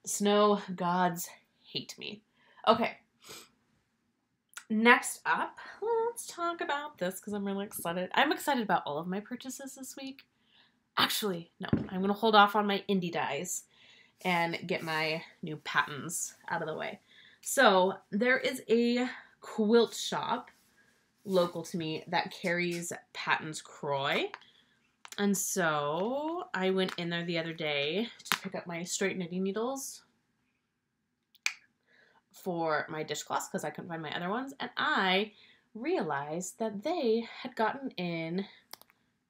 The snow gods hate me. Okay. Next up, let's talk about this because I'm really excited. I'm excited about all of my purchases this week. Actually, no. I'm going to hold off on my indie dyes and get my new patterns out of the way. So, there is a quilt shop local to me that carries Patton's Croy. And so I went in there the other day to pick up my straight knitting needles for my dishcloths because I couldn't find my other ones. And I realized that they had gotten in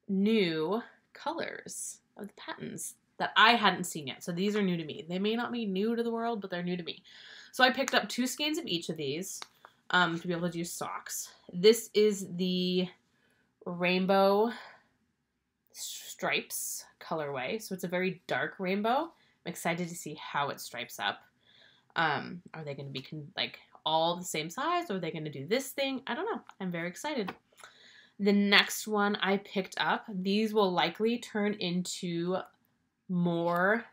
new colors of the patterns that I hadn't seen yet. So these are new to me. They may not be new to the world, but they're new to me. So I picked up 2 skeins of each of these to be able to do socks. This is the rainbow stripes colorway. So it's a very dark rainbow. I'm excited to see how it stripes up. Are they going to be like all the same size or are they going to do this thing? I don't know. I'm very excited. The next one I picked up, these will likely turn into more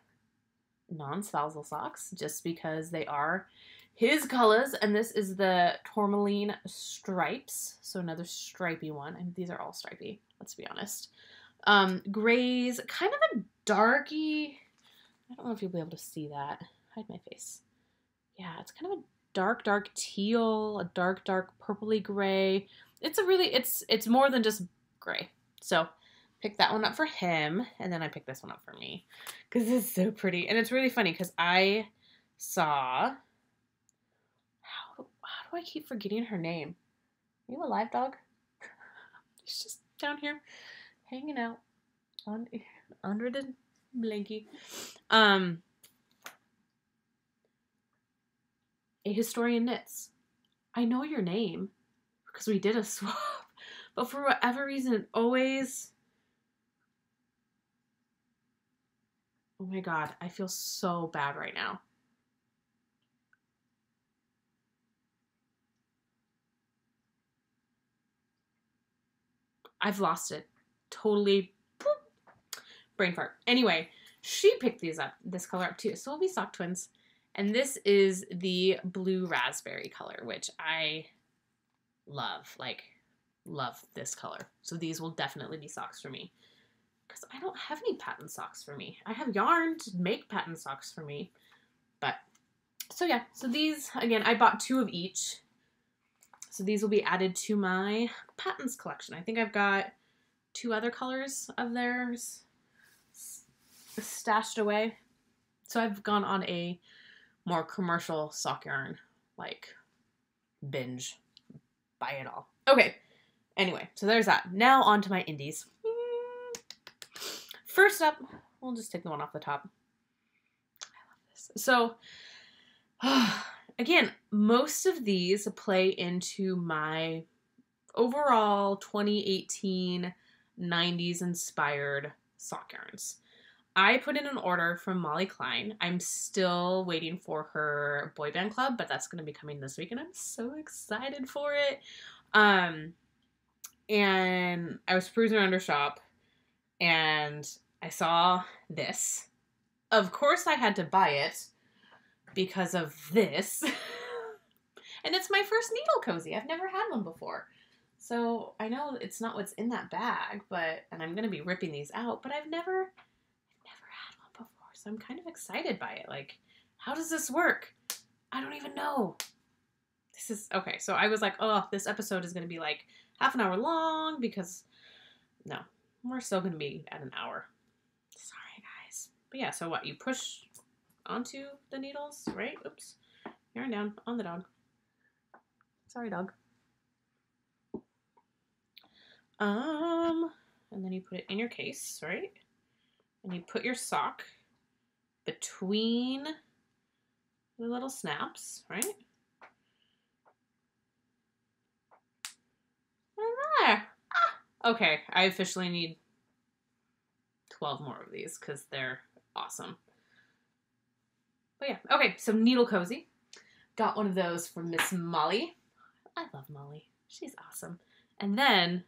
non-spousal socks just because they are his colors, and this is the tourmaline stripes, so another stripy one, and these are all stripy, let's be honest. Grays, kind of a darky, I don't know if you'll be able to see that, hide my face. Yeah, it's kind of a dark teal, a dark purpley gray. It's more than just gray. So pick that one up for him, and then I picked this one up for me because it's so pretty. And it's really funny because I saw, how do I keep forgetting her name? Are you alive, dog? She's just down here hanging out under the blankie. A Historian Knits. I know your name because we did a swap, but for whatever reason, it always... Oh my god, I feel so bad right now. I've lost it. Totally. Boop, brain fart. Anyway, she picked this color up too. So we'll be sock twins. And this is the blue raspberry color, which I love. Like, love this color. So these will definitely be socks for me. Because I don't have any pattern socks for me. I have yarn to make pattern socks for me. But, so yeah. So these, again, I bought 2 of each. So these will be added to my patterns collection. I think I've got 2 other colors of theirs stashed away. So I've gone on a more commercial sock yarn, like, binge. Buy it all. Okay. Anyway, so there's that. Now on to my indies. First up, we'll just take the one off the top. I love this. So, again, most of these play into my overall 2018 90s inspired sock yarns. I put in an order from Molly Klein. I'm still waiting for her boy band club, but that's going to be coming this week, and I'm so excited for it. And I was perusing around her shop, and I saw this. Of course I had to buy it because of this. And it's my first needle cozy. I've never had one before. So I know it's not what's in that bag, and I'm going to be ripping these out, but I've never had one before. So I'm kind of excited by it. Like, how does this work? I don't even know. This is, okay, so I was like, oh, this episode is going to be like half an hour long because, no, we're still going to be at an hour. Sorry, guys. But yeah, so what? You push onto the needles, right? Oops. Yarn down on the dog. Sorry, dog. And then you put it in your case, right? And you put your sock between the little snaps, right? And there. Ah! Okay, I officially need 12 more of these because they're awesome. But yeah, okay, so Needle Cozy. Got one of those from Miss Molly. I love Molly. She's awesome. And then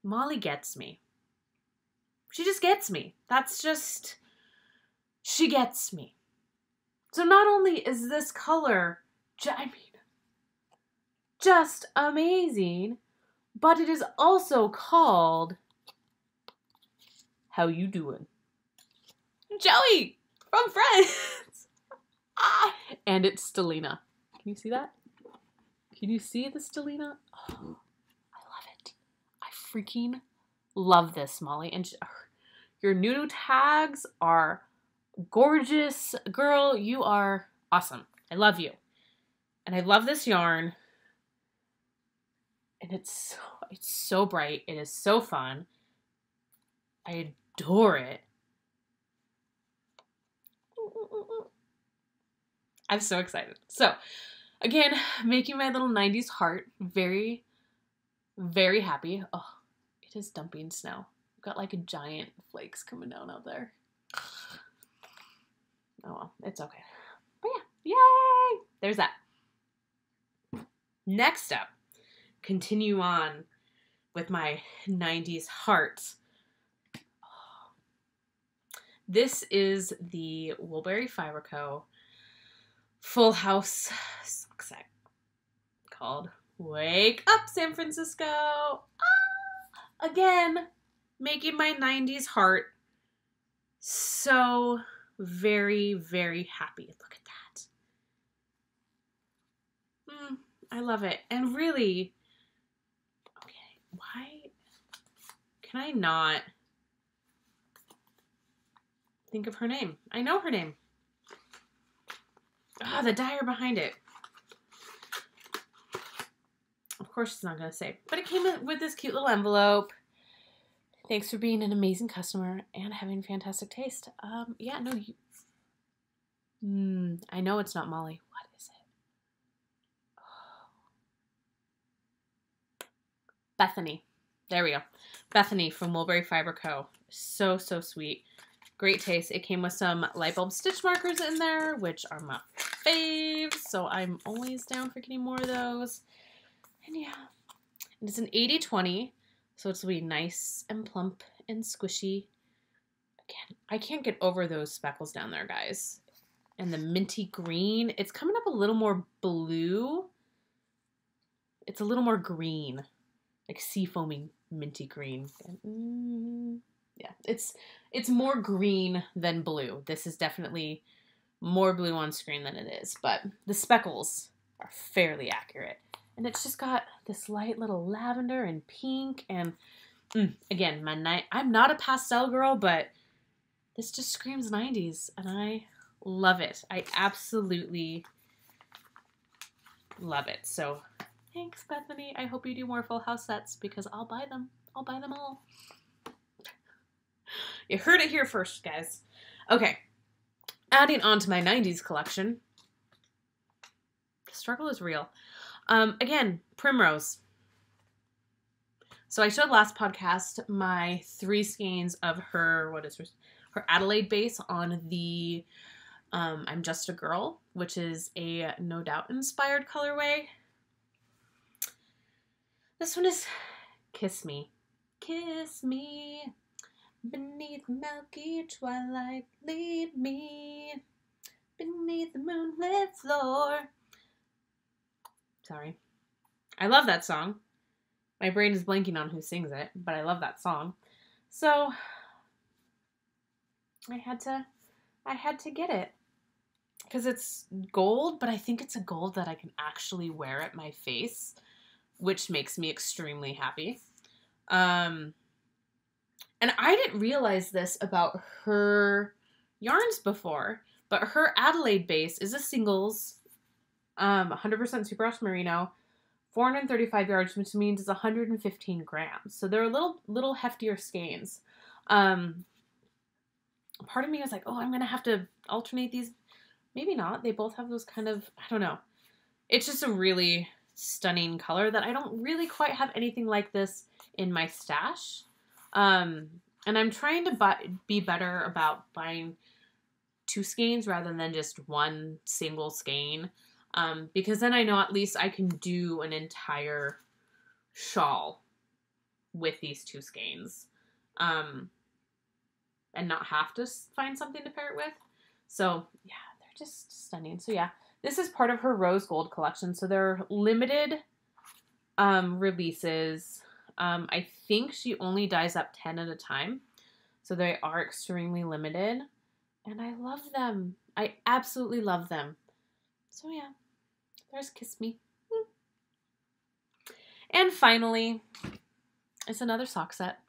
Molly gets me. She just gets me. That's just, she gets me. So not only is this color, just amazing, but it is also called How You Doing? Joey from Friends. And it's Stellina. Can you see that? Can you see the Stellina? Oh, I love it. I freaking love this, Molly. And your new tags are gorgeous. Girl, you are awesome. I love you. And I love this yarn. And it's so bright. It is so fun. I adore it. I'm so excited. So, again, making my little 90s heart. Very, very happy. Oh, it is dumping snow. I've got like a giant flakes coming down out there. Oh well, it's okay. But yeah, yay! There's that. Next up, continue on with my 90s heart. This is the Woolberry Fiber Co. Full House sock set called Wake Up San Francisco. Again, making my 90s heart so very, very happy. Look at that. I love it. And really, okay, why can I not think of her name? I know her name. The dyer behind it. Of course it's not going to say. But it came with this cute little envelope. Thanks for being an amazing customer and having fantastic taste. Yeah, no, I know it's not Molly. What is it? Oh. Bethany. There we go. Bethany from Woolberry Fiber Co. So, so sweet. Great taste. It came with some light bulb stitch markers in there, which are my faves. So I'm always down for getting more of those. And yeah. And it's an 80-20. So it's going to be nice and plump and squishy. Again, I can't get over those speckles down there, guys. And the minty green. It's coming up a little more blue. It's a little more green. Like sea foaming minty green. Yeah, it's more green than blue. This is definitely more blue on screen than it is. But the speckles are fairly accurate. And it's just got this light little lavender and pink. And again, I'm not a pastel girl, but this just screams 90s. And I love it. I absolutely love it. So thanks, Bethany. I hope you do more Full House sets because I'll buy them. I'll buy them all. You heard it here first, guys. Okay. Adding on to my 90s collection. The struggle is real. Again, Primrose. So I showed last podcast my 3 skeins of her, her Adelaide base on the I'm Just a Girl, which is a No Doubt inspired colorway. This one is Kiss Me. Kiss me. Beneath the milky twilight, lead me. Beneath the moonlit floor. Sorry. I love that song. My brain is blanking on who sings it, but I love that song. So I had to get it. Because it's gold, but I think it's a gold that I can actually wear at my face, which makes me extremely happy. And I didn't realize this about her yarns before, But her Adelaide base is a singles, 100% Super Wash Merino, 435 yards, which means it's 115 grams. So they're a little heftier skeins. Part of me is like, oh, I'm going to have to alternate these. Maybe not. They both have those kind of, I don't know. It's just a really stunning color that I don't really quite have anything like this in my stash. And I'm trying to be better about buying 2 skeins rather than just one single skein. Because then I know at least I can do an entire shawl with these 2 skeins. And not have to find something to pair it with. So yeah, they're just stunning. So yeah, this is part of her rose gold collection. So they're limited releases. I think she only dyes up 10 at a time. So they are extremely limited. And I love them. I absolutely love them. So yeah, there's Kiss Me. And finally, it's another sock set.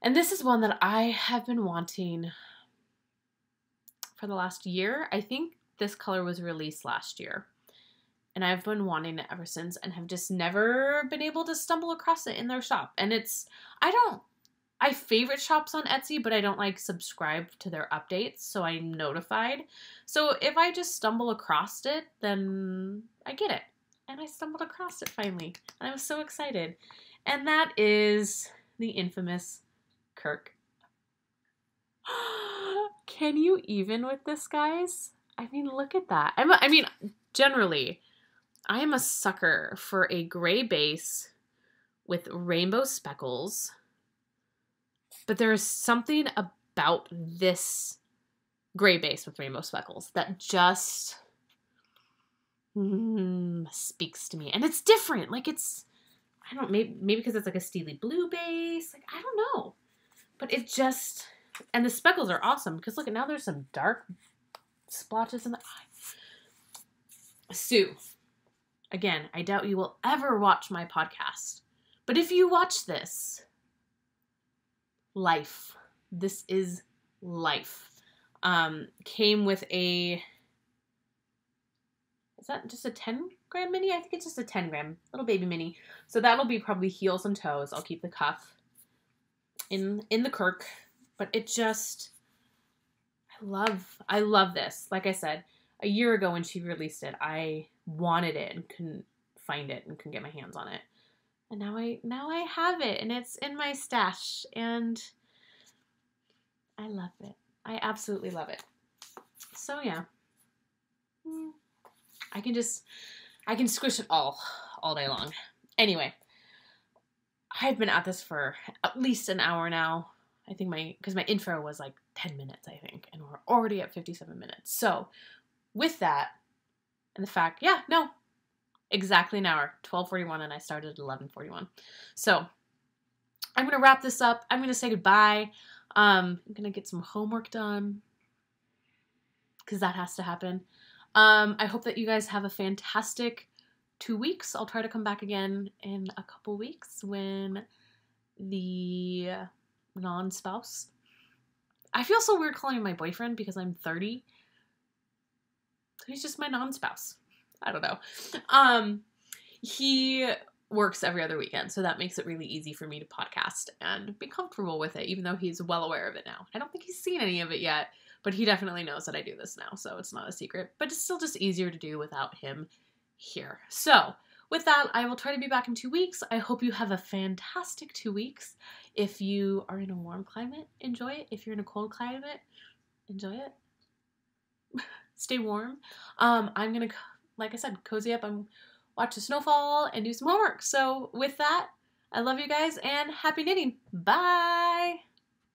And this is one that I have been wanting for the last year. I think this color was released last year. And I've been wanting it ever since and have just never been able to stumble across it in their shop. And I favorite shops on Etsy, but I don't like subscribe to their updates, so I'm notified. So if I just stumble across it, then I get it. And I stumbled across it finally. And I was so excited. And that is the infamous Kirk. Can you even with this, guys? I mean, look at that. Generally, I am a sucker for a gray base with rainbow speckles. But there is something about this gray base with rainbow speckles that just speaks to me. And it's different. Like maybe because it's like a steely blue base. Like, I don't know. But it just, and the speckles are awesome because look, now there's some dark splotches in the eye. Sue, again, I doubt you will ever watch my podcast. But if you watch this, life. This is life. Came with is that just a 10 gram mini? I think it's just a 10 gram little baby mini. So that'll be probably heels and toes. I'll keep the cuff in the Kirk, but it just, I love this. Like I said, a year ago when she released it, I wanted it and couldn't find it and couldn't get my hands on it. And now I have it and it's in my stash and I love it. I absolutely love it. So yeah. I can squish it all day long. Anyway, I've been at this for at least an hour now. I think because my intro was like 10 minutes, I think, and we're already at 57 minutes. So with that and the fact, exactly an hour, 12:41, and I started at 11:41. So I'm going to wrap this up. I'm going to say goodbye. I'm going to get some homework done because that has to happen. I hope that you guys have a fantastic 2 weeks. I'll try to come back again in a couple weeks when the non-spouse. I feel so weird calling him my boyfriend because I'm 30. So he's just my non-spouse. I don't know. He works every other weekend, so that makes it really easy for me to podcast and be comfortable with it, even though he's well aware of it now. I don't think he's seen any of it yet, but he definitely knows that I do this now, so it's not a secret. But it's still just easier to do without him here. So with that, I will try to be back in 2 weeks. I hope you have a fantastic 2 weeks. If you are in a warm climate, enjoy it. If you're in a cold climate, enjoy it. Stay warm. I'm going to, like I said, cozy up and watch the snowfall and do some homework. So with that, I love you guys and happy knitting. Bye!